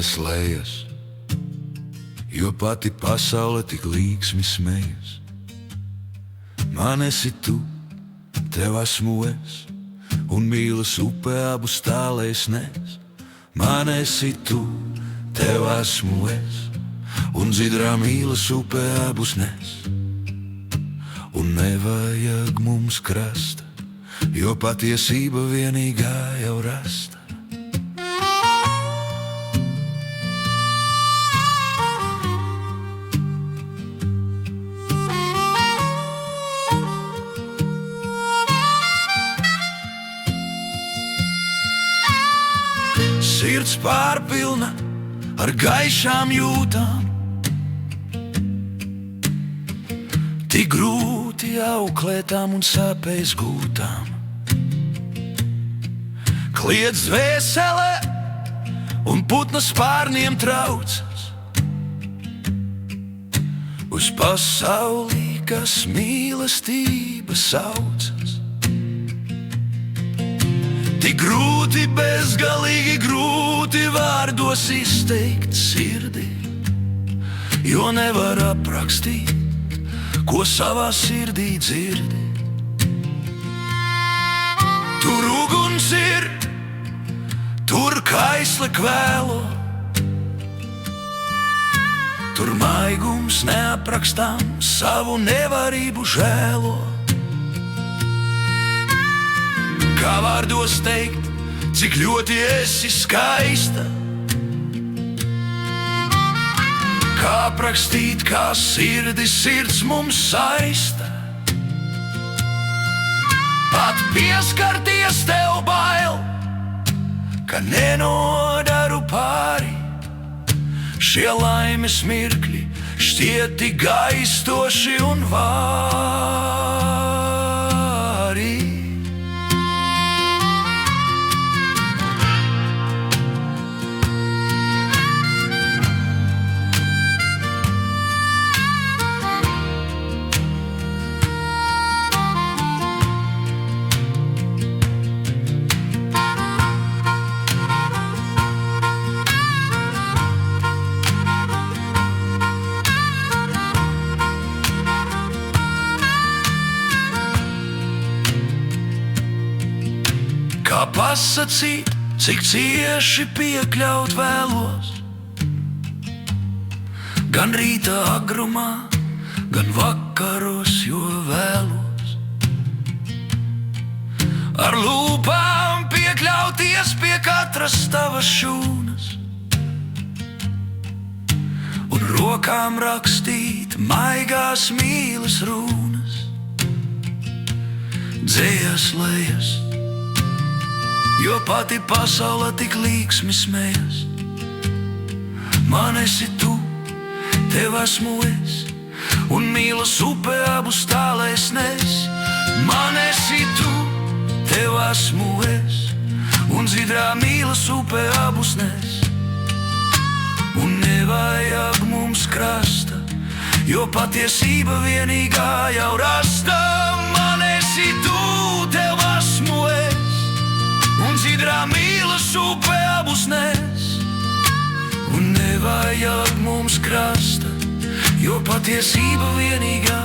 dziļās lejas, jo pati pasaule tik līksmi smejas. Man esi tu, tev esmu es, un mīlas upe abu stālēs nes. Man esi tu, tev esmu es, un dzidrā mīlas upe abus nes. Un nevajag mums krasta, jo patiesība vienīgā jau rasta. Sirds pārpilna ar gaišām jūtām, tik grūti auklētām un sāpēs gūtām. Kliedz dvēselē un putna spārniem traucas uz pasaulī, kas mīlestība saucas. Tik grūti, bezgalīgi grūti vārdos izteikt sirdi, jo nevar aprakstīt, ko savā sirdī dzirdi. Tur uguns ir, tur kaisle kvēlo, tur maigums neaprakstām savu nevarību žēlo. Kā vārdos teikt, cik ļoti esi skaista, kā aprakstīt, kā sirds mums saista. Pat pieskarties tev bail, ka nenodaru pāri. Šie laimes mirkļi šķiet tik gaistoši un vāri. Kā pasacīt, cik cieši piekļaut vēlos, gan rīta agrumā, gan vakaros, jo vēlos. Ar lūpām piekļauties pie katras tavas šūnas, un rokām rakstīt maigās mīles runas. Dzējas lejas, jo pati pasaule tik līksmi smejas. Man esi tu, tev esmu es, un mīlas upe abu stālēs nes. Man esi tu, tev esmu es, un dzidrā mīlas upe abus nes. Un nevajag mums krasta, jo patiesība vienīgā jau rasta. Man esi tu, tev esmu es, un dzidrā mīlas upe abus nes. Un nevajag mums krasta, jo patiesība vienīgā